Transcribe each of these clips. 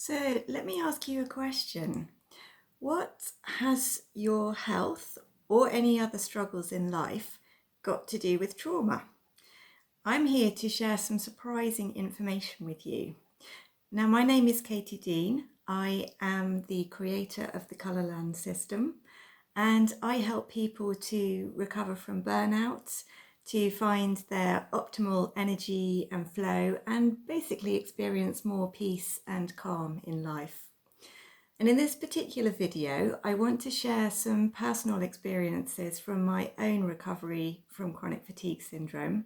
So let me ask you a question. What has your health or any other struggles in life got to do with trauma? I'm here to share some surprising information with you. Now, my name is Katie Dean. I am the creator of the Colourland system, and I help people to recover from burnout, to find their optimal energy and flow, and basically experience more peace and calm in life. And in this particular video, I want to share some personal experiences from my own recovery from chronic fatigue syndrome.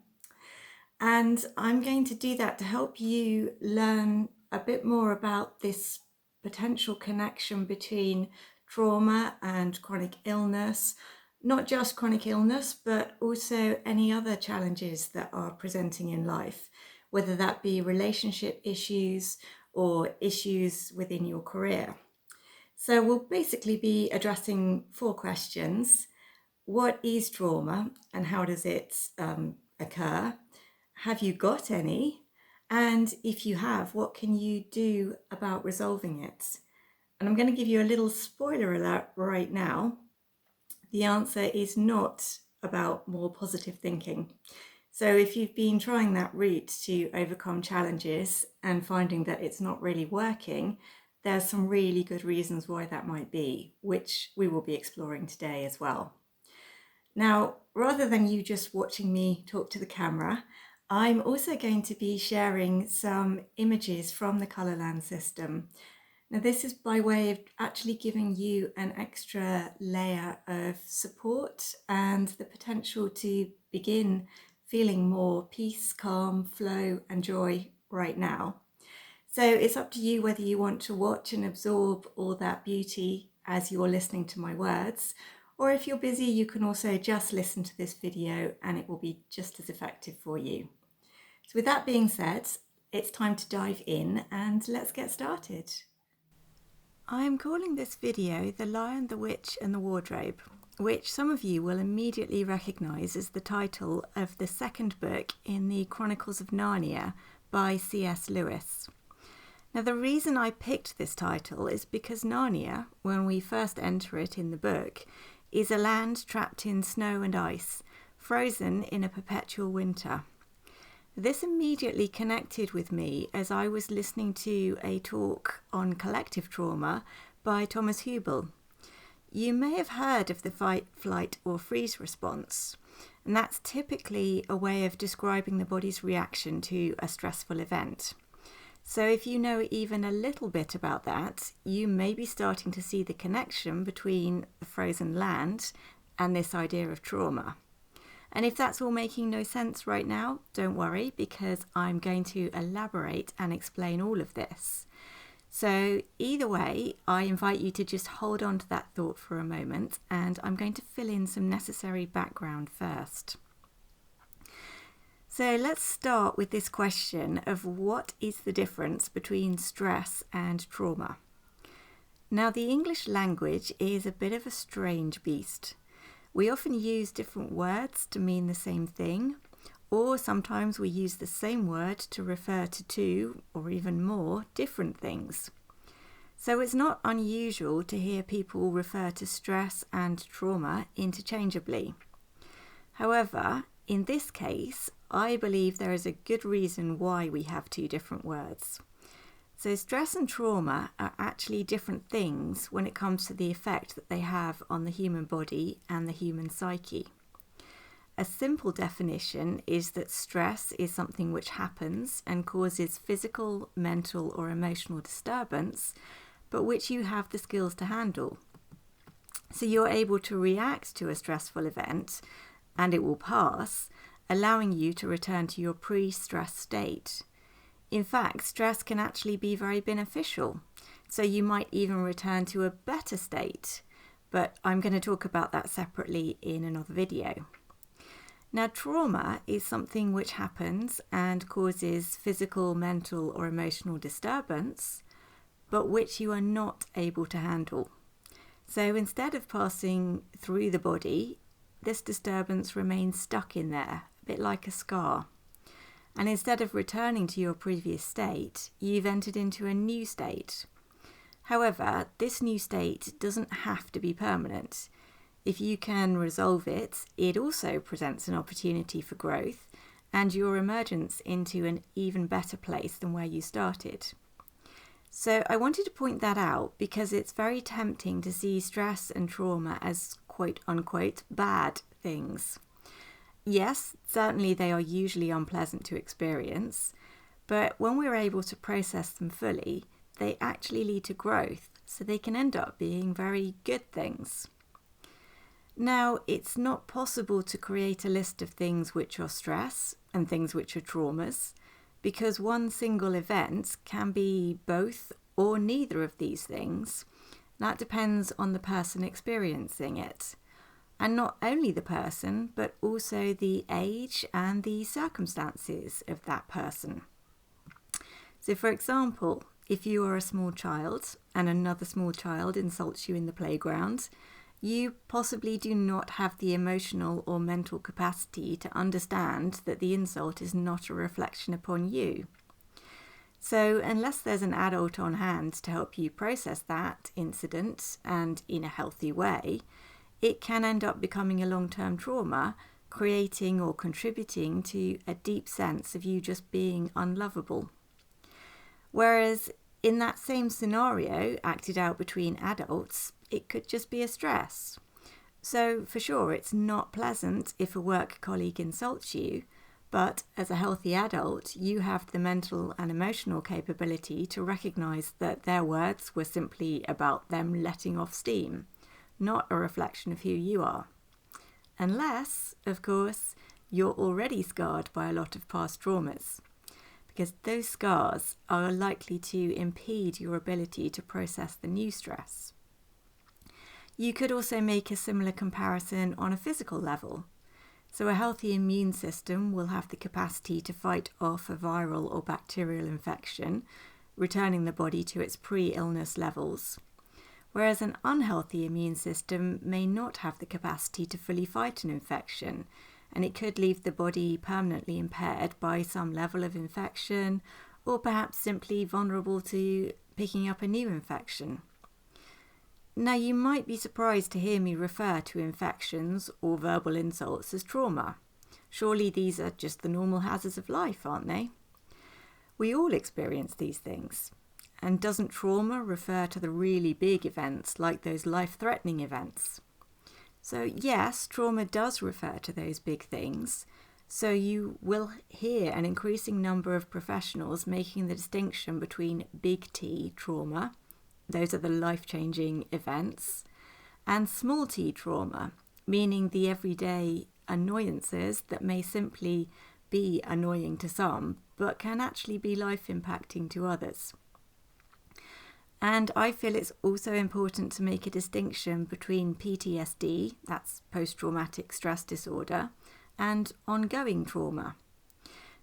And I'm going to do that to help you learn a bit more about this potential connection between trauma and chronic illness, not just chronic illness, but also any other challenges that are presenting in life, whether that be relationship issues or issues within your career. So we'll basically be addressing 4 questions. What is trauma and how does it occur? Have you got any? And if you have, what can you do about resolving it? And I'm going to give you a little spoiler alert right now. The answer is not about more positive thinking. So if you've been trying that route to overcome challenges and finding that it's not really working, there's some really good reasons why that might be, which we will be exploring today as well. Now, rather than you just watching me talk to the camera, I'm also going to be sharing some images from the Colourland system. Now, this is by way of actually giving you an extra layer of support and the potential to begin feeling more peace, calm, flow, and joy right now. So it's up to you whether you want to watch and absorb all that beauty as you're listening to my words, or if you're busy, you can also just listen to this video and it will be just as effective for you. So with that being said, it's time to dive in and let's get started. I'm calling this video The Lion, the Witch and the Wardrobe, which some of you will immediately recognise as the title of the second book in the Chronicles of Narnia by C.S. Lewis. Now, the reason I picked this title is because Narnia, when we first enter it in the book, is a land trapped in snow and ice, frozen in a perpetual winter. This immediately connected with me as I was listening to a talk on collective trauma by Thomas Hübl. You may have heard of the fight, flight or freeze response, and that's typically a way of describing the body's reaction to a stressful event. So if you know even a little bit about that, you may be starting to see the connection between the frozen land and this idea of trauma. And if that's all making no sense right now, don't worry, because I'm going to elaborate and explain all of this. So either way, I invite you to just hold on to that thought for a moment, and I'm going to fill in some necessary background first. So let's start with this question of what is the difference between stress and trauma? Now, the English language is a bit of a strange beast. We often use different words to mean the same thing, or sometimes we use the same word to refer to two or even more different things. So it's not unusual to hear people refer to stress and trauma interchangeably. However, in this case, I believe there is a good reason why we have two different words. So stress and trauma are actually different things when it comes to the effect that they have on the human body and the human psyche. A simple definition is that stress is something which happens and causes physical, mental or emotional disturbance, but which you have the skills to handle. So you're able to react to a stressful event and it will pass, allowing you to return to your pre-stress state. In fact, stress can actually be very beneficial, so you might even return to a better state, but I'm going to talk about that separately in another video. Now, trauma is something which happens and causes physical, mental or emotional disturbance, but which you are not able to handle. So instead of passing through the body, this disturbance remains stuck in there, a bit like a scar. And instead of returning to your previous state, you've entered into a new state. However, this new state doesn't have to be permanent. If you can resolve it, it also presents an opportunity for growth and your emergence into an even better place than where you started. So I wanted to point that out because it's very tempting to see stress and trauma as quote unquote bad things. Yes, certainly they are usually unpleasant to experience, but when we're able to process them fully, they actually lead to growth, so they can end up being very good things. Now, it's not possible to create a list of things which are stress and things which are traumas, because one single event can be both or neither of these things. That depends on the person experiencing it. And not only the person, but also the age and the circumstances of that person. So for example, if you are a small child and another small child insults you in the playground, you possibly do not have the emotional or mental capacity to understand that the insult is not a reflection upon you. So unless there's an adult on hand to help you process that incident and in a healthy way, it can end up becoming a long-term trauma, creating or contributing to a deep sense of you just being unlovable. Whereas in that same scenario, acted out between adults, it could just be a stress. So for sure, it's not pleasant if a work colleague insults you, but as a healthy adult, you have the mental and emotional capability to recognise that their words were simply about them letting off steam, not a reflection of who you are. Unless, of course, you're already scarred by a lot of past traumas, because those scars are likely to impede your ability to process the new stress. You could also make a similar comparison on a physical level. So a healthy immune system will have the capacity to fight off a viral or bacterial infection, returning the body to its pre-illness levels. Whereas an unhealthy immune system may not have the capacity to fully fight an infection, and it could leave the body permanently impaired by some level of infection, or perhaps simply vulnerable to picking up a new infection. Now, you might be surprised to hear me refer to infections or verbal insults as trauma. Surely these are just the normal hazards of life, aren't they? We all experience these things. And doesn't trauma refer to the really big events, like those life-threatening events? So yes, trauma does refer to those big things. So you will hear an increasing number of professionals making the distinction between big T trauma, those are the life-changing events, and small t trauma, meaning the everyday annoyances that may simply be annoying to some, but can actually be life-impacting to others. And I feel it's also important to make a distinction between PTSD, that's post-traumatic stress disorder, and ongoing trauma.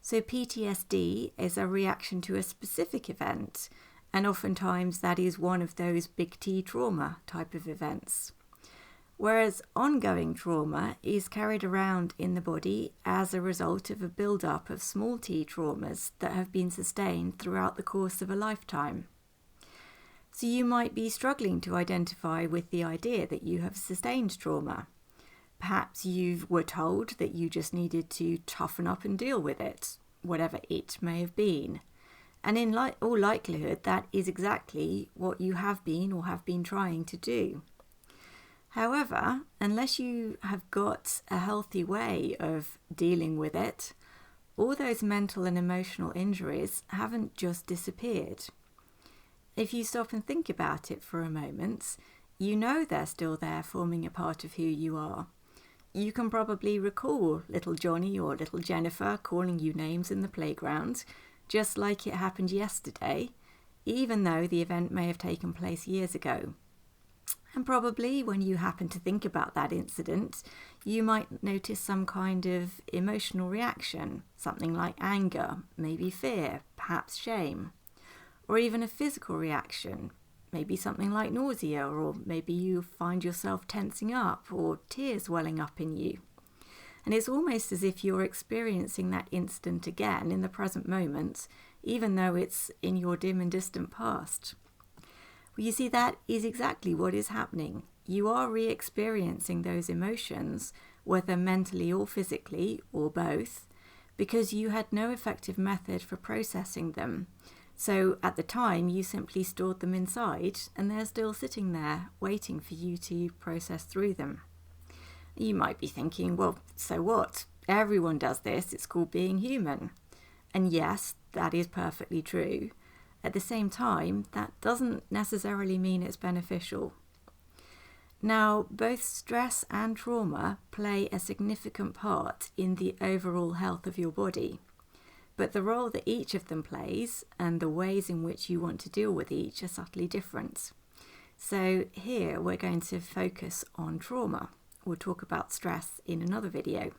So PTSD is a reaction to a specific event, and oftentimes that is one of those big T trauma type of events. Whereas ongoing trauma is carried around in the body as a result of a build-up of small t traumas that have been sustained throughout the course of a lifetime. So you might be struggling to identify with the idea that you have sustained trauma. Perhaps you were told that you just needed to toughen up and deal with it, whatever it may have been. And in all likelihood, that is exactly what you have been or have been trying to do. However, unless you have got a healthy way of dealing with it, all those mental and emotional injuries haven't just disappeared. If you stop and think about it for a moment, you know they're still there forming a part of who you are. You can probably recall little Johnny or little Jennifer calling you names in the playground, just like it happened yesterday, even though the event may have taken place years ago. And probably when you happen to think about that incident, you might notice some kind of emotional reaction, something like anger, maybe fear, perhaps shame, or even a physical reaction, maybe something like nausea, or maybe you find yourself tensing up or tears welling up in you. And it's almost as if you're experiencing that instant again in the present moment, even though it's in your dim and distant past. Well, you see, that is exactly what is happening. You are re-experiencing those emotions, whether mentally or physically, or both, because you had no effective method for processing them. So at the time, you simply stored them inside, and they're still sitting there, waiting for you to process through them. You might be thinking, well, so what? Everyone does this. It's called being human. And yes, that is perfectly true. At the same time, that doesn't necessarily mean it's beneficial. Now, both stress and trauma play a significant part in the overall health of your body. But the role that each of them plays and the ways in which you want to deal with each are subtly different. So here we're going to focus on trauma. We'll talk about stress in another video.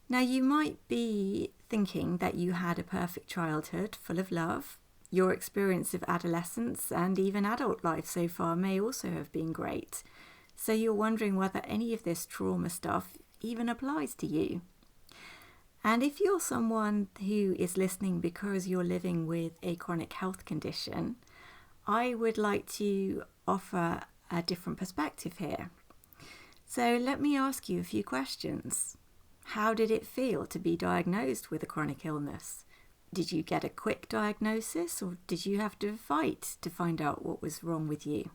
Now, you might be thinking that you had a perfect childhood full of love. Your experience of adolescence and even adult life so far may also have been great. So you're wondering whether any of this trauma stuff even applies to you. And if you're someone who is listening because you're living with a chronic health condition, I would like to offer a different perspective here. So let me ask you a few questions. How did it feel to be diagnosed with a chronic illness? Did you get a quick diagnosis, or did you have to fight to find out what was wrong with you?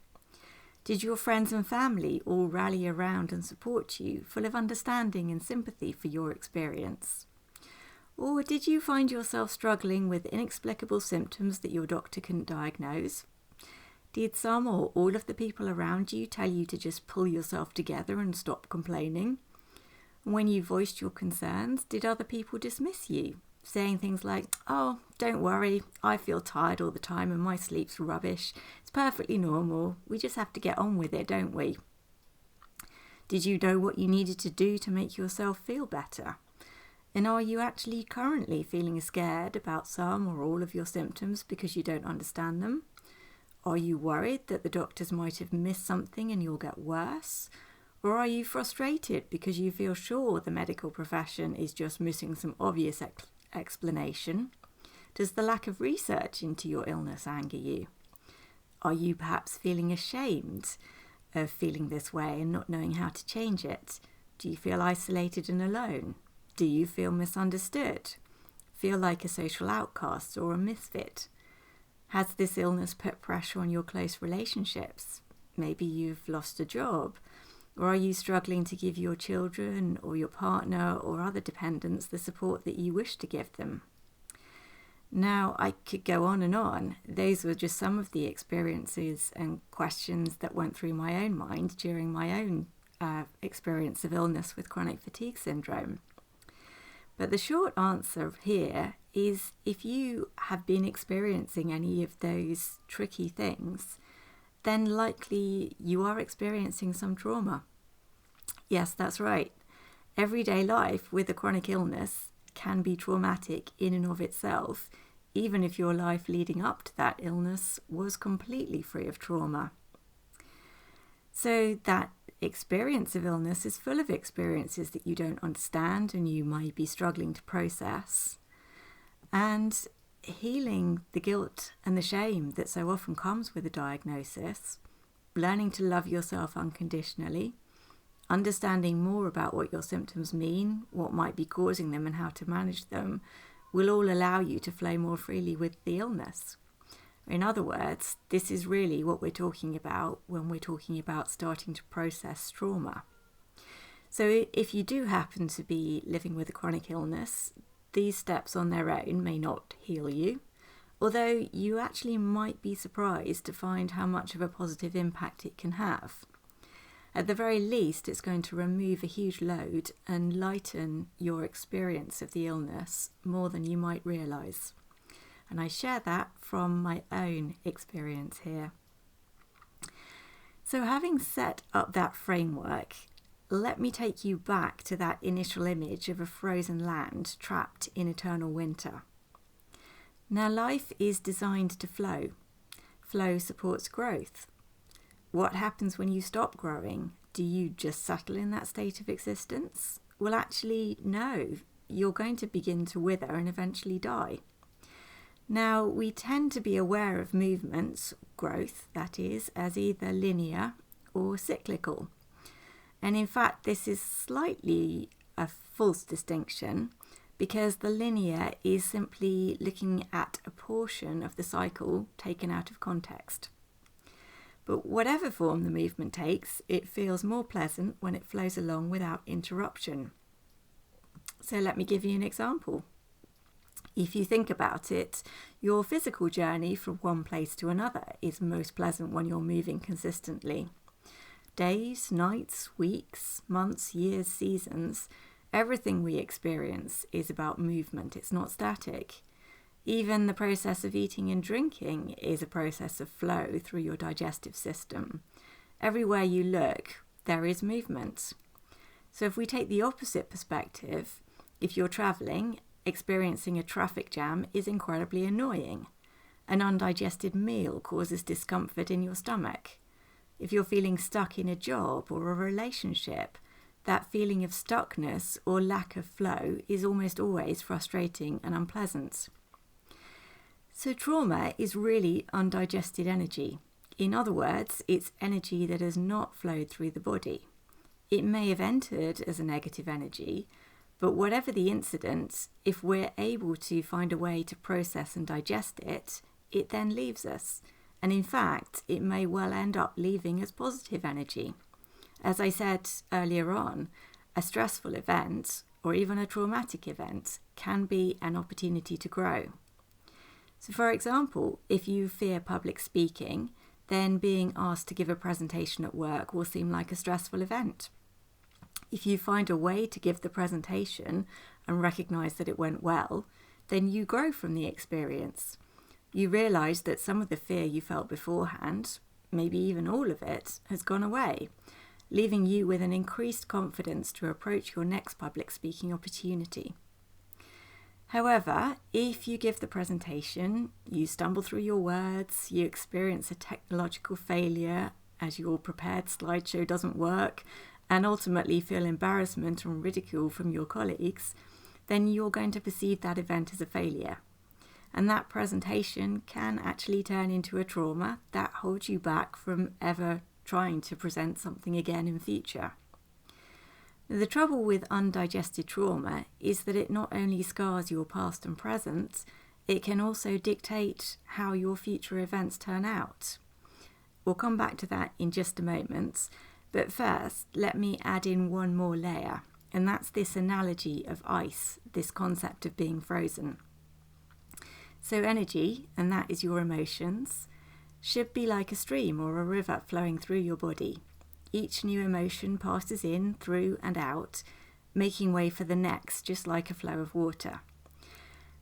Did your friends and family all rally around and support you, full of understanding and sympathy for your experience? Or did you find yourself struggling with inexplicable symptoms that your doctor couldn't diagnose? Did some or all of the people around you tell you to just pull yourself together and stop complaining? When you voiced your concerns, did other people dismiss you, saying things like, "Oh, don't worry, I feel tired all the time and my sleep's rubbish. It's perfectly normal. We just have to get on with it, don't we?" Did you know what you needed to do to make yourself feel better? And are you actually currently feeling scared about some or all of your symptoms because you don't understand them? Are you worried that the doctors might have missed something and you'll get worse? Or are you frustrated because you feel sure the medical profession is just missing some obvious explanation? Does the lack of research into your illness anger you? Are you perhaps feeling ashamed of feeling this way and not knowing how to change it? Do you feel isolated and alone? Do you feel misunderstood? Feel like a social outcast or a misfit? Has this illness put pressure on your close relationships? Maybe you've lost a job. Or are you struggling to give your children or your partner or other dependents the support that you wish to give them? Now, I could go on and on. Those were just some of the experiences and questions that went through my own mind during my own experience of illness with chronic fatigue syndrome. But the short answer here is, if you have been experiencing any of those tricky things, then likely you are experiencing some trauma. Yes, that's right. Everyday life with a chronic illness can be traumatic in and of itself, even if your life leading up to that illness was completely free of trauma. So that experience of illness is full of experiences that you don't understand and you might be struggling to process. And healing the guilt and the shame that so often comes with a diagnosis, learning to love yourself unconditionally, understanding more about what your symptoms mean, what might be causing them and how to manage them, will all allow you to flow more freely with the illness. In other words, this is really what we're talking about when we're talking about starting to process trauma. So if you do happen to be living with a chronic illness, these steps on their own may not heal you, although you actually might be surprised to find how much of a positive impact it can have. At the very least, it's going to remove a huge load and lighten your experience of the illness more than you might realise. And I share that from my own experience here. So having set up that framework, let me take you back to that initial image of a frozen land trapped in eternal winter. Now, life is designed to flow. Flow supports growth. What happens when you stop growing? do you just settle in that state of existence? Well, actually, no. You're going to begin to wither and eventually die. Now, we tend to be aware of movements, growth, that is, as either linear or cyclical. And in fact, this is slightly a false distinction because the linear is simply looking at a portion of the cycle taken out of context. But whatever form the movement takes, it feels more pleasant when it flows along without interruption. So let me give you an example. If you think about it, your physical journey from one place to another is most pleasant when you're moving consistently. Days, nights, weeks, months, years, seasons, everything we experience is about movement. It's not static. Even the process of eating and drinking is a process of flow through your digestive system. Everywhere you look, there is movement. So if we take the opposite perspective, if you're travelling, experiencing a traffic jam is incredibly annoying. An undigested meal causes discomfort in your stomach. If you're feeling stuck in a job or a relationship, that feeling of stuckness or lack of flow is almost always frustrating and unpleasant. So trauma is really undigested energy. In other words, it's energy that has not flowed through the body. It may have entered as a negative energy, but whatever the incident, if we're able to find a way to process and digest it, it then leaves us. And in fact, it may well end up leaving as positive energy. As I said earlier on, a stressful event or even a traumatic event can be an opportunity to grow. So for example, if you fear public speaking, then being asked to give a presentation at work will seem like a stressful event. If you find a way to give the presentation and recognise that it went well, then you grow from the experience. You realise that some of the fear you felt beforehand, maybe even all of it, has gone away, leaving you with an increased confidence to approach your next public speaking opportunity. However, if you give the presentation, you stumble through your words, you experience a technological failure as your prepared slideshow doesn't work, and ultimately feel embarrassment and ridicule from your colleagues, then you're going to perceive that event as a failure. And that presentation can actually turn into a trauma that holds you back from ever trying to present something again in future. The trouble with undigested trauma is that it not only scars your past and present, it can also dictate how your future events turn out. We'll come back to that in just a moment, but first let me add in one more layer, and that's this analogy of ice, this concept of being frozen. So energy, and that is your emotions, should be like a stream or a river flowing through your body. Each new emotion passes in, through and out, making way for the next, just like a flow of water,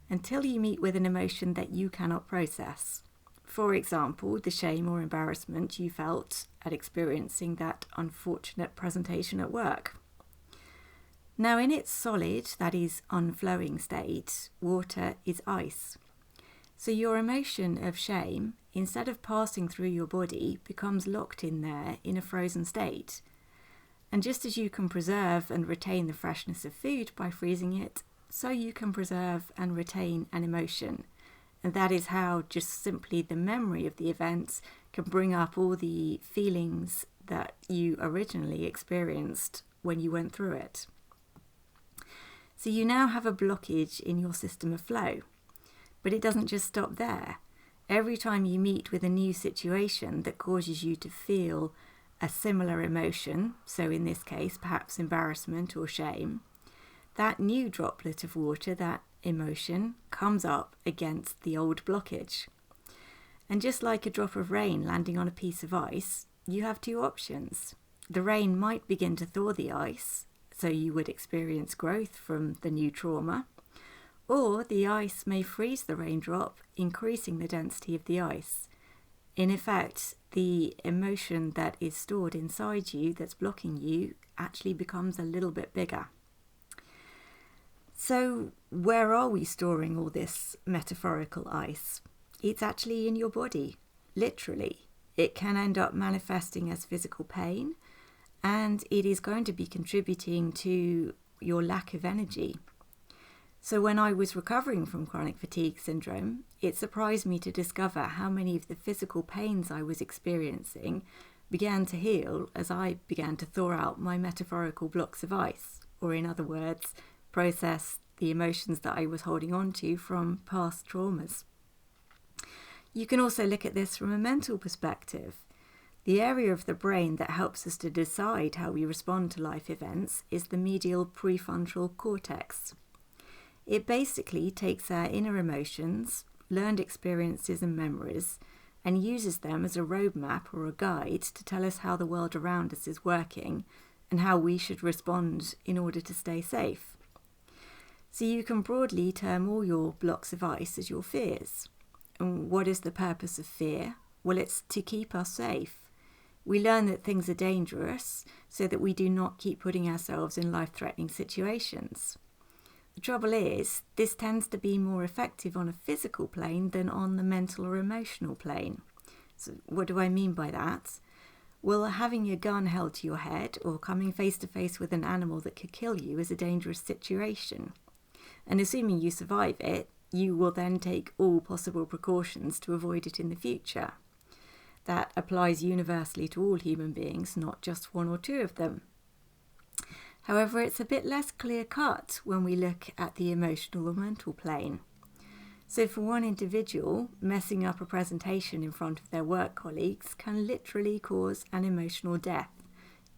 until you meet with an emotion that you cannot process. For example, the shame or embarrassment you felt at experiencing that unfortunate presentation at work. Now, in its solid, that is, unflowing state, water is ice. So your emotion of shame, instead of passing through your body, becomes locked in there in a frozen state. And just as you can preserve and retain the freshness of food by freezing it, so you can preserve and retain an emotion. And that is how just simply the memory of the events can bring up all the feelings that you originally experienced when you went through it. So you now have a blockage in your system of flow. But it doesn't just stop there. Every time you meet with a new situation that causes you to feel a similar emotion, so in this case perhaps embarrassment or shame, that new droplet of water, that emotion, comes up against the old blockage. And just like a drop of rain landing on a piece of ice, you have two options. The rain might begin to thaw the ice, so you would experience growth from the new trauma, or the ice may freeze the raindrop, increasing the density of the ice. In effect, the emotion that is stored inside you that's blocking you actually becomes a little bit bigger. So where are we storing all this metaphorical ice? It's actually in your body, literally. It can end up manifesting as physical pain, and it is going to be contributing to your lack of energy. So when I was recovering from chronic fatigue syndrome, it surprised me to discover how many of the physical pains I was experiencing began to heal as I began to thaw out my metaphorical blocks of ice, or in other words, process the emotions that I was holding on to from past traumas. You can also look at this from a mental perspective. The area of the brain that helps us to decide how we respond to life events is the medial prefrontal cortex. It basically takes our inner emotions, learned experiences and memories, and uses them as a roadmap or a guide to tell us how the world around us is working and how we should respond in order to stay safe. So you can broadly term all your blocks of ice as your fears. And what is the purpose of fear? Well, it's to keep us safe. We learn that things are dangerous so that we do not keep putting ourselves in life-threatening situations. The trouble is, this tends to be more effective on a physical plane than on the mental or emotional plane. So what do I mean by that? Well, having a gun held to your head or coming face to face with an animal that could kill you is a dangerous situation. And assuming you survive it, you will then take all possible precautions to avoid it in the future. That applies universally to all human beings, not just one or two of them. However, it's a bit less clear-cut when we look at the emotional or mental plane. So for one individual, messing up a presentation in front of their work colleagues can literally cause an emotional death.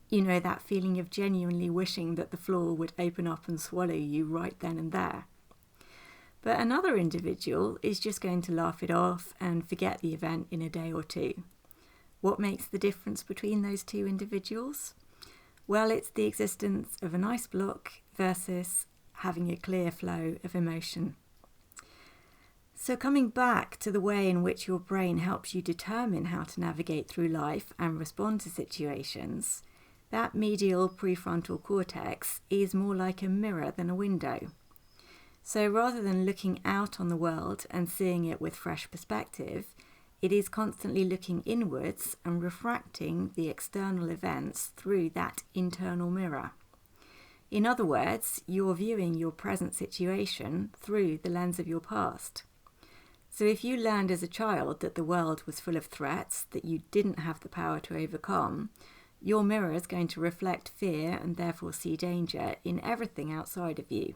You know, that feeling of genuinely wishing that the floor would open up and swallow you right then and there. But another individual is just going to laugh it off and forget the event in a day or two. What makes the difference between those two individuals? Well, it's the existence of an ice block versus having a clear flow of emotion. So coming back to the way in which your brain helps you determine how to navigate through life and respond to situations, that medial prefrontal cortex is more like a mirror than a window. So rather than looking out on the world and seeing it with fresh perspective, it is constantly looking inwards and refracting the external events through that internal mirror. In other words, you're viewing your present situation through the lens of your past. So if you learned as a child that the world was full of threats that you didn't have the power to overcome, your mirror is going to reflect fear and therefore see danger in everything outside of you.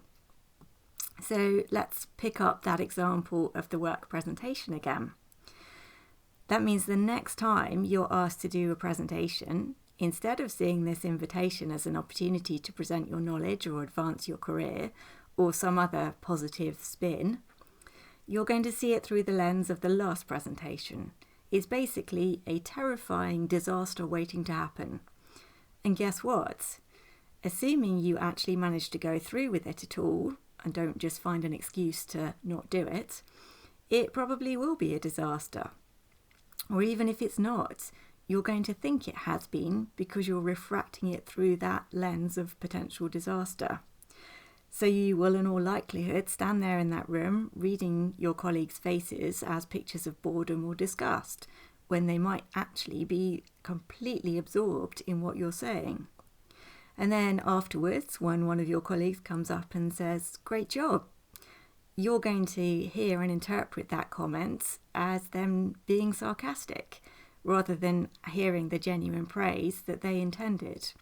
So let's pick up that example of the work presentation again. That means the next time you're asked to do a presentation, instead of seeing this invitation as an opportunity to present your knowledge or advance your career or some other positive spin, you're going to see it through the lens of the last presentation. It's basically a terrifying disaster waiting to happen. And guess what? Assuming you actually manage to go through with it at all and don't just find an excuse to not do it, it probably will be a disaster. Or even if it's not, you're going to think it has been because you're refracting it through that lens of potential disaster. So you will in all likelihood stand there in that room reading your colleagues' faces as pictures of boredom or disgust, when they might actually be completely absorbed in what you're saying. And then afterwards, when one of your colleagues comes up and says, "Great job," you're going to hear and interpret that comment as them being sarcastic, rather than hearing the genuine praise that they intended.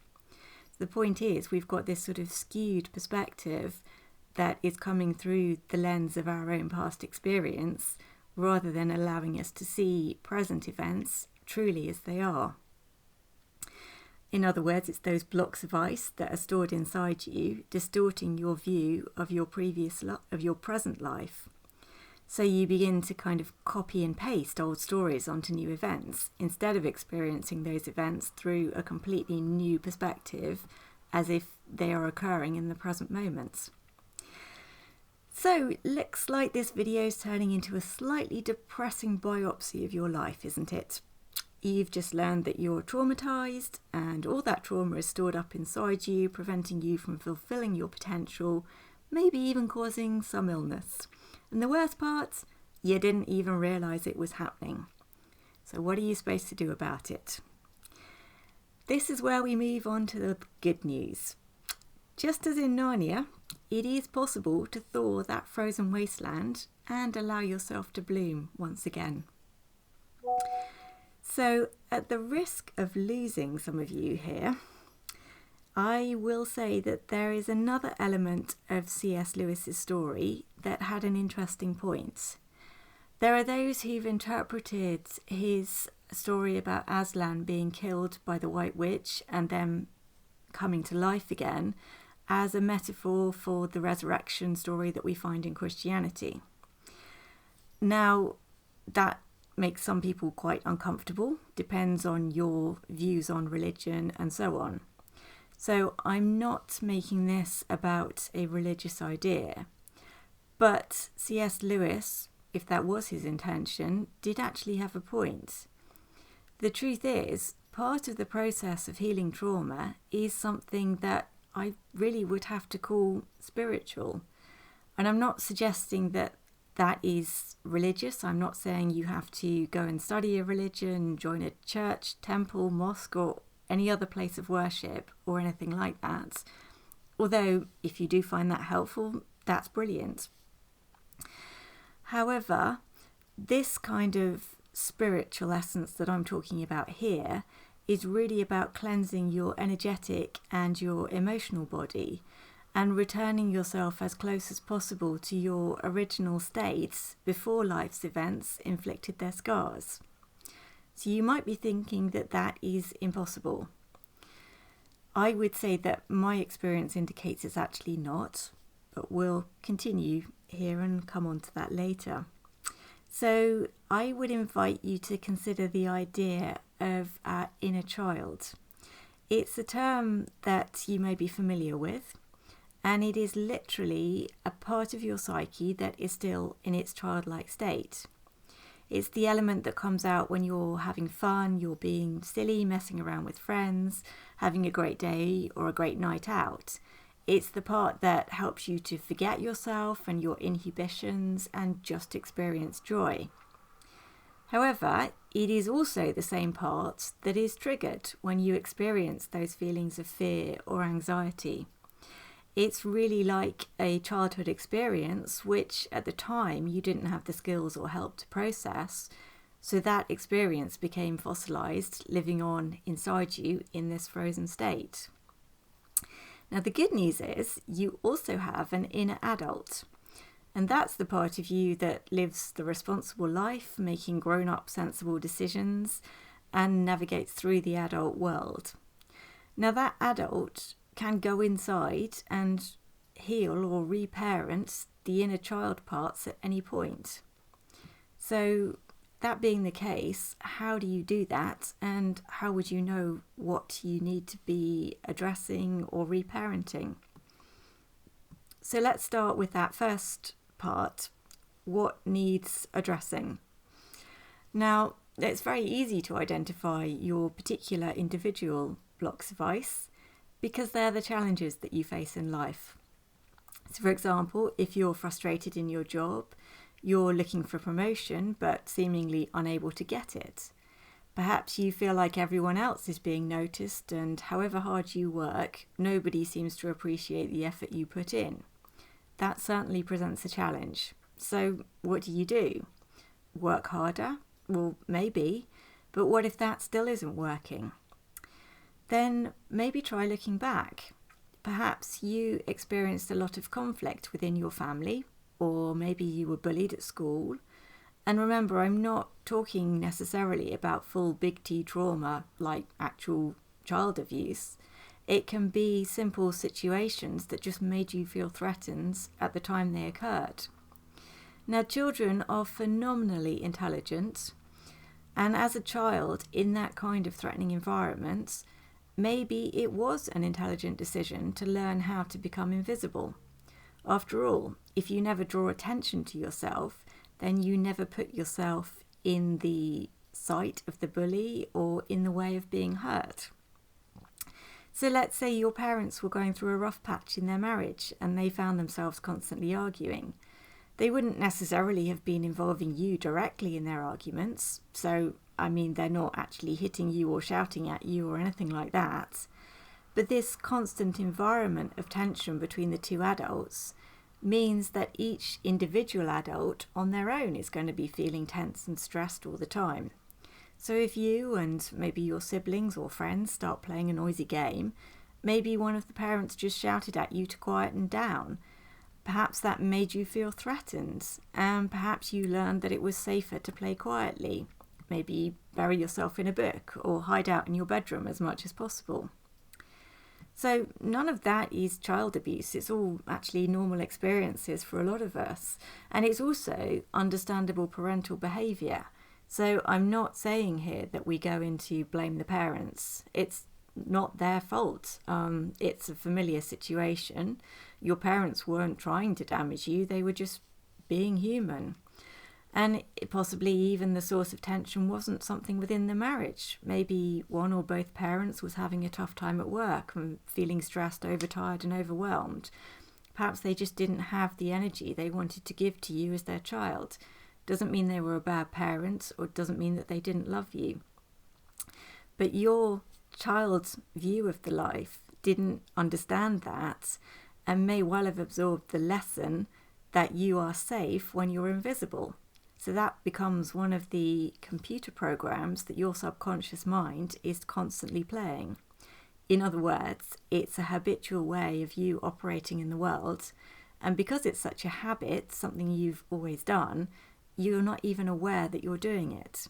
The point is, we've got this sort of skewed perspective that is coming through the lens of our own past experience, rather than allowing us to see present events truly as they are. In other words, it's those blocks of ice that are stored inside you, distorting your view of your present life. So you begin to kind of copy and paste old stories onto new events, instead of experiencing those events through a completely new perspective, as if they are occurring in the present moment. So, looks like this video is turning into a slightly depressing biopsy of your life, isn't it? You've just learned that you're traumatized, and all that trauma is stored up inside you, preventing you from fulfilling your potential, maybe even causing some illness. And the worst part, you didn't even realize it was happening. So what are you supposed to do about it? this is where we move on to the good news. Just as in Narnia, it is possible to thaw that frozen wasteland and allow yourself to bloom once again. So, at the risk of losing some of you here, I will say that there is another element of C.S. Lewis's story that had an interesting point. There are those who've interpreted his story about Aslan being killed by the White Witch and then coming to life again as a metaphor for the resurrection story that we find in Christianity. Now, that makes some people quite uncomfortable, depends on your views on religion and so on. So I'm not making this about a religious idea, but C.S. Lewis, if that was his intention, did actually have a point. The truth is, part of the process of healing trauma is something that I really would have to call spiritual. And I'm not suggesting that that is religious. I'm not saying you have to go and study a religion, join a church, temple, mosque, or any other place of worship or anything like that. Although, if you do find that helpful, that's brilliant. However, this kind of spiritual essence that I'm talking about here is really about cleansing your energetic and your emotional body and returning yourself as close as possible to your original states before life's events inflicted their scars. So you might be thinking that that is impossible. I would say that my experience indicates it's actually not, but we'll continue here and come on to that later. So I would invite you to consider the idea of our inner child. It's a term that you may be familiar with, and it is literally a part of your psyche that is still in its childlike state. It's the element that comes out when you're having fun, you're being silly, messing around with friends, having a great day or a great night out. It's the part that helps you to forget yourself and your inhibitions and just experience joy. However, it is also the same part that is triggered when you experience those feelings of fear or anxiety. It's really like a childhood experience, which at the time you didn't have the skills or help to process, so that experience became fossilized, living on inside you in this frozen state. Now, the good news is you also have an inner adult, and that's the part of you that lives the responsible life, making grown-up, sensible decisions, and navigates through the adult world. Now, that adult can go inside and heal or reparent the inner child parts at any point. So, that being the case, how do you do that, and how would you know what you need to be addressing or reparenting? So let's start with that first part. What needs addressing? Now, it's very easy to identify your particular individual blocks of ice because they're the challenges that you face in life. So, for example, if you're frustrated in your job, you're looking for promotion but seemingly unable to get it. Perhaps you feel like everyone else is being noticed, and however hard you work, nobody seems to appreciate the effort you put in. That certainly presents a challenge. So what do? Work harder? Well, maybe, but what if that still isn't working? Then maybe try looking back. Perhaps you experienced a lot of conflict within your family, or maybe you were bullied at school. And remember, I'm not talking necessarily about full big T trauma like actual child abuse. It can be simple situations that just made you feel threatened at the time they occurred. Now, children are phenomenally intelligent, and as a child in that kind of threatening environment, maybe it was an intelligent decision to learn how to become invisible. After all, if you never draw attention to yourself, then you never put yourself in the sight of the bully or in the way of being hurt. So let's say your parents were going through a rough patch in their marriage and they found themselves constantly arguing. They wouldn't necessarily have been involving you directly in their arguments. So, they're not actually hitting you or shouting at you or anything like that. But this constant environment of tension between the two adults means that each individual adult on their own is going to be feeling tense and stressed all the time. So if you and maybe your siblings or friends start playing a noisy game, maybe one of the parents just shouted at you to quieten down. Perhaps that made you feel threatened, and perhaps you learned that it was safer to play quietly. Maybe bury yourself in a book or hide out in your bedroom as much as possible. So none of that is child abuse. It's all actually normal experiences for a lot of us. And it's also understandable parental behaviour. So I'm not saying here that we go in to blame the parents. It's not their fault. It's a familiar situation. Your parents weren't trying to damage you. They were just being human. And possibly even the source of tension wasn't something within the marriage. Maybe one or both parents was having a tough time at work and feeling stressed, overtired and overwhelmed. Perhaps they just didn't have the energy they wanted to give to you as their child. Doesn't mean they were a bad parent, or doesn't mean that they didn't love you. But your child's view of the life didn't understand that, and may well have absorbed the lesson that you are safe when you're invisible. So that becomes one of the computer programs that your subconscious mind is constantly playing. In other words, it's a habitual way of you operating in the world. And because it's such a habit, something you've always done, you're not even aware that you're doing it.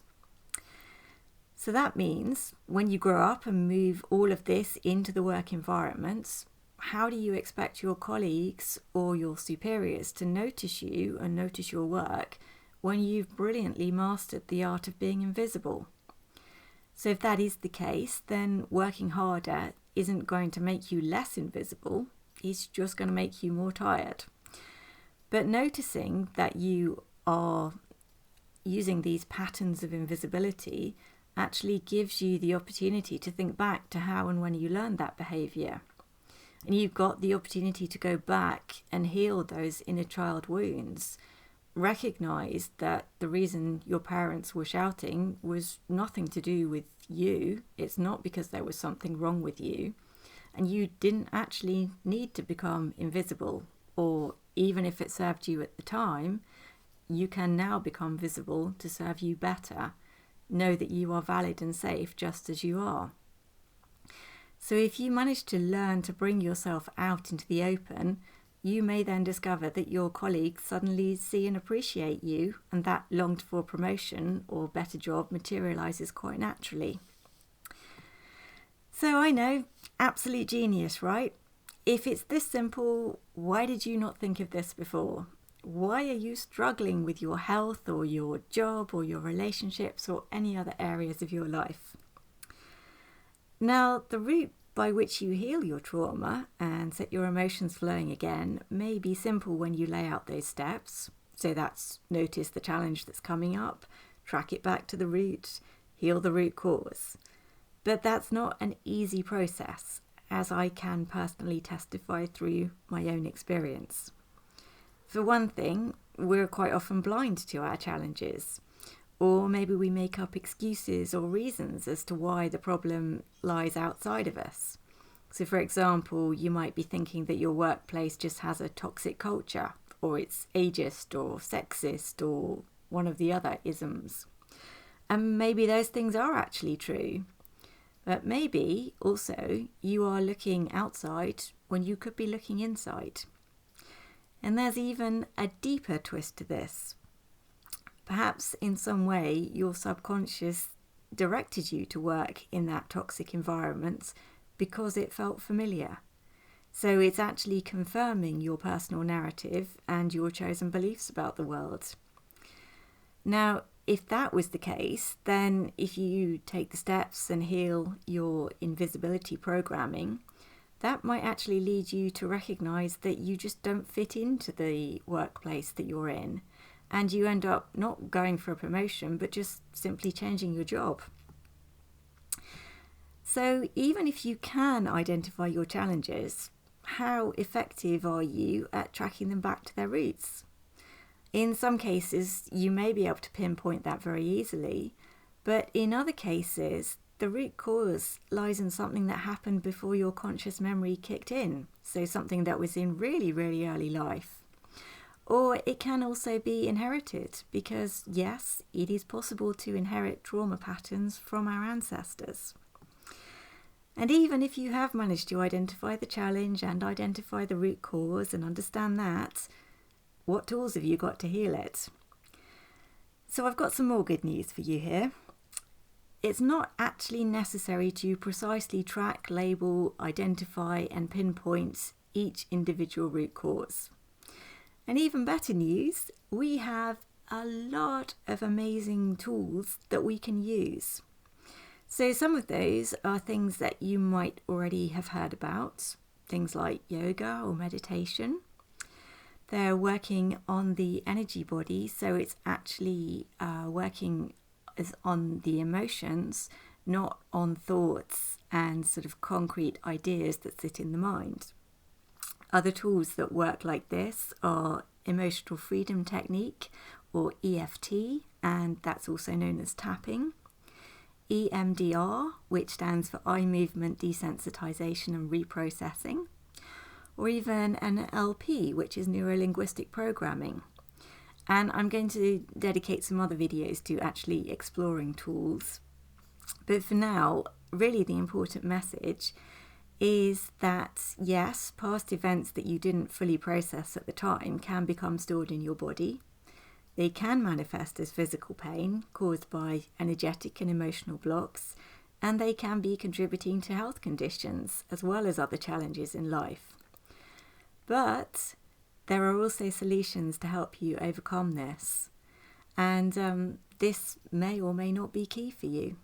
So that means when you grow up and move all of this into the work environments, how do you expect your colleagues or your superiors to notice you and notice your work when you've brilliantly mastered the art of being invisible? So if that is the case, then working harder isn't going to make you less invisible, it's just going to make you more tired. But noticing that you are using these patterns of invisibility actually gives you the opportunity to think back to how and when you learned that behaviour. And you've got the opportunity to go back and heal those inner child wounds. Recognise that the reason your parents were shouting was nothing to do with you. It's not because there was something wrong with you. And you didn't actually need to become invisible. Or even if it served you at the time, you can now become visible to serve you better. Know that you are valid and safe just as you are. So if you manage to learn to bring yourself out into the open, you may then discover that your colleagues suddenly see and appreciate you, and that longed for promotion or better job materialises quite naturally. So I know, absolute genius, right? If it's this simple, why did you not think of this before? Why are you struggling with your health or your job or your relationships or any other areas of your life? Now, the route by which you heal your trauma and set your emotions flowing again may be simple when you lay out those steps. So that's notice the challenge that's coming up, track it back to the root, heal the root cause. But that's not an easy process, as I can personally testify through my own experience. For one thing, we're quite often blind to our challenges. Or maybe we make up excuses or reasons as to why the problem lies outside of us. So for example, you might be thinking that your workplace just has a toxic culture, or it's ageist or sexist or one of the other isms. And maybe those things are actually true. But maybe also you are looking outside when you could be looking inside. And there's even a deeper twist to this. Perhaps in some way your subconscious directed you to work in that toxic environment because it felt familiar. So it's actually confirming your personal narrative and your chosen beliefs about the world. Now, if that was the case, then if you take the steps and heal your invisibility programming, that might actually lead you to recognise that you just don't fit into the workplace that you're in. And you end up not going for a promotion, but just simply changing your job. So even if you can identify your challenges, how effective are you at tracking them back to their roots? In some cases, you may be able to pinpoint that very easily, but in other cases, the root cause lies in something that happened before your conscious memory kicked in, so something that was in really, really early life. Or it can also be inherited, because yes, it is possible to inherit trauma patterns from our ancestors. And even if you have managed to identify the challenge and identify the root cause and understand that, what tools have you got to heal it? So I've got some more good news for you here. It's not actually necessary to precisely track, label, identify and pinpoint each individual root cause. And even better news, we have a lot of amazing tools that we can use. So some of those are things that you might already have heard about, things like yoga or meditation. They're working on the energy body, so it's actually working on the emotions, not on thoughts and sort of concrete ideas that sit in the mind. Other tools that work like this are emotional freedom technique, or EFT, and that's also known as tapping. EMDR, which stands for eye movement desensitization and reprocessing, or even NLP, which is neuro-linguistic programming. And I'm going to dedicate some other videos to actually exploring tools. But for now, really the important message is that yes, past events that you didn't fully process at the time can become stored in your body. They can manifest as physical pain caused by energetic and emotional blocks, and they can be contributing to health conditions as well as other challenges in life. But there are also solutions to help you overcome this, and this may or may not be key for you.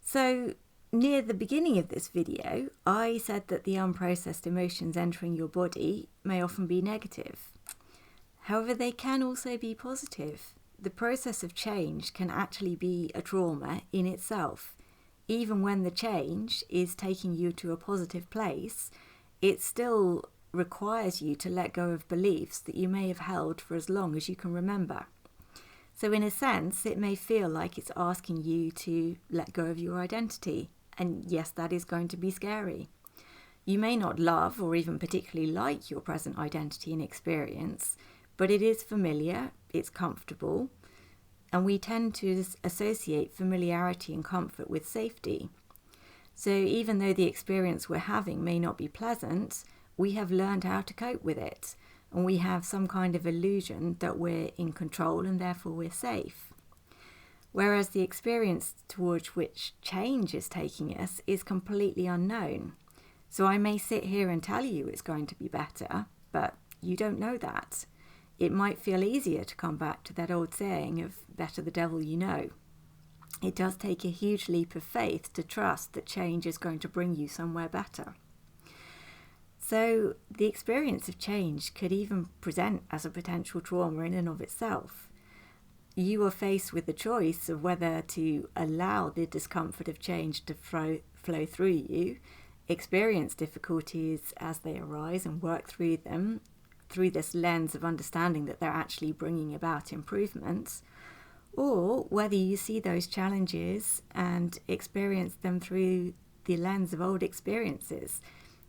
So near the beginning of this video, I said that the unprocessed emotions entering your body may often be negative. However, they can also be positive. The process of change can actually be a trauma in itself. Even when the change is taking you to a positive place, it still requires you to let go of beliefs that you may have held for as long as you can remember. So in a sense, it may feel like it's asking you to let go of your identity. And yes, that is going to be scary. You may not love or even particularly like your present identity and experience, but it is familiar, it's comfortable, and we tend to associate familiarity and comfort with safety. So even though the experience we're having may not be pleasant, we have learned how to cope with it, and we have some kind of illusion that we're in control and therefore we're safe. Whereas the experience towards which change is taking us is completely unknown. So I may sit here and tell you it's going to be better, but you don't know that. It might feel easier to come back to that old saying of better the devil you know. It does take a huge leap of faith to trust that change is going to bring you somewhere better. So the experience of change could even present as a potential trauma in and of itself. You are faced with the choice of whether to allow the discomfort of change to flow through you, experience difficulties as they arise and work through them through this lens of understanding that they're actually bringing about improvements, or whether you see those challenges and experience them through the lens of old experiences,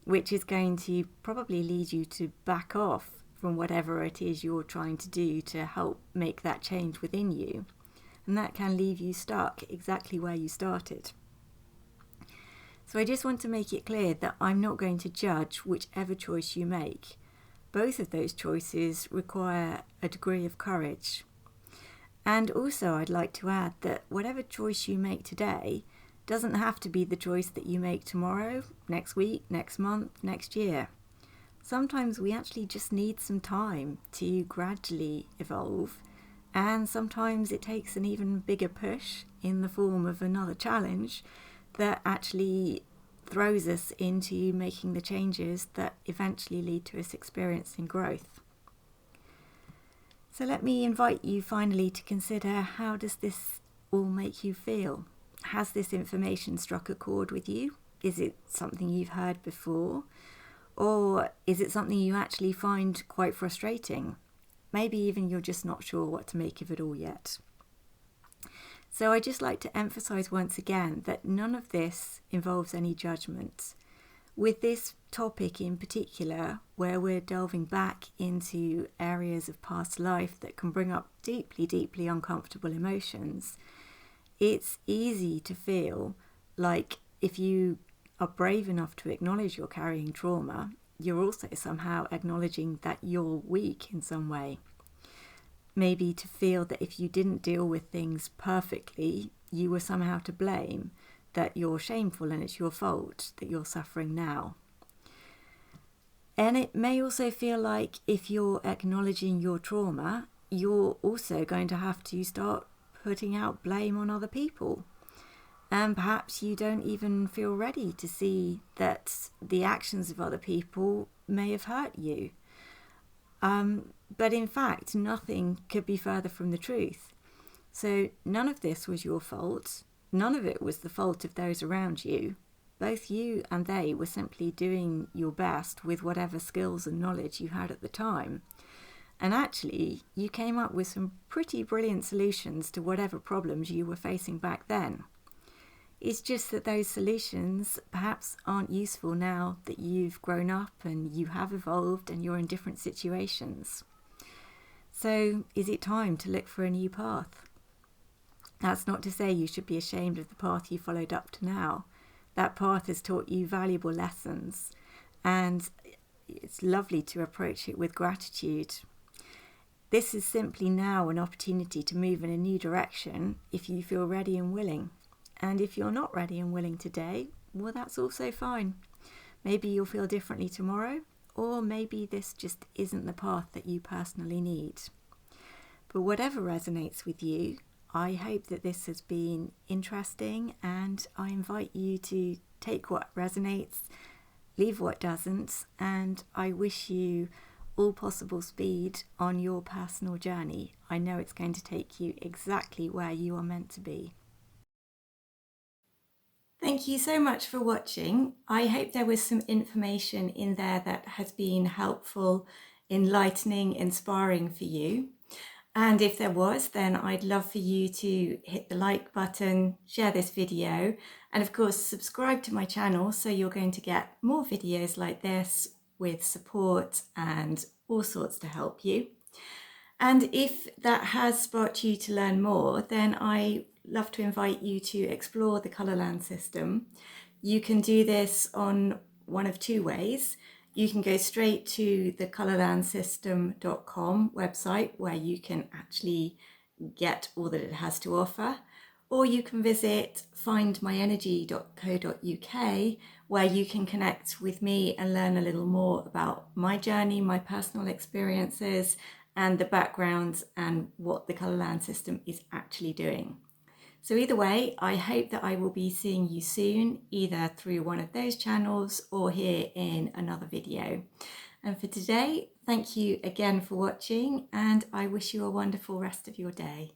which is going to probably lead you to back off from whatever it is you're trying to do to help make that change within you. And that can leave you stuck exactly where you started. So I just want to make it clear that I'm not going to judge whichever choice you make. Both of those choices require a degree of courage. And also I'd like to add that whatever choice you make today doesn't have to be the choice that you make tomorrow, next week, next month, next year. Sometimes we actually just need some time to gradually evolve, and sometimes it takes an even bigger push in the form of another challenge that actually throws us into making the changes that eventually lead to us experiencing growth. So let me invite you finally to consider, how does this all make you feel? Has this information struck a chord with you? Is it something you've heard before? Or is it something you actually find quite frustrating? maybe even you're just not sure what to make of it all yet. So I just like to emphasize once again that none of this involves any judgment. With this topic in particular, where we're delving back into areas of past life that can bring up deeply, deeply uncomfortable emotions, it's easy to feel like if you are brave enough to acknowledge you're carrying trauma, you're also somehow acknowledging that you're weak in some way. Maybe to feel that if you didn't deal with things perfectly, you were somehow to blame, that you're shameful and it's your fault that you're suffering now. And it may also feel like if you're acknowledging your trauma, you're also going to have to start putting out blame on other people. And perhaps you don't even feel ready to see that the actions of other people may have hurt you. But in fact, nothing could be further from the truth. So none of this was your fault. None of it was the fault of those around you. Both you and they were simply doing your best with whatever skills and knowledge you had at the time. And actually, you came up with some pretty brilliant solutions to whatever problems you were facing back then. It's just that those solutions perhaps aren't useful now that you've grown up and you have evolved and you're in different situations. So is it time to look for a new path? That's not to say you should be ashamed of the path you followed up to now. That path has taught you valuable lessons, and it's lovely to approach it with gratitude. This is simply now an opportunity to move in a new direction if you feel ready and willing. And if you're not ready and willing today, well, that's also fine. Maybe you'll feel differently tomorrow, or maybe this just isn't the path that you personally need. But whatever resonates with you, I hope that this has been interesting, and I invite you to take what resonates, leave what doesn't, and I wish you all possible speed on your personal journey. I know it's going to take you exactly where you are meant to be. Thank you so much for watching. I hope there was some information in there that has been helpful, enlightening, inspiring for you. And if there was, then I'd love for you to hit the like button, share this video, and of course subscribe to my channel so you're going to get more videos like this with support and all sorts to help you. And if that has sparked you to learn more, then I love to invite you to explore the Colourland system. You can do this on one of two ways. You can go straight to the colourlandsystem.com website where you can actually get all that it has to offer, or you can visit findmyenergy.co.uk where you can connect with me and learn a little more about my journey, my personal experiences, and the backgrounds and what the Colourland system is actually doing. So either way, I hope that I will be seeing you soon, either through one of those channels or here in another video. And for today, thank you again for watching, and I wish you a wonderful rest of your day.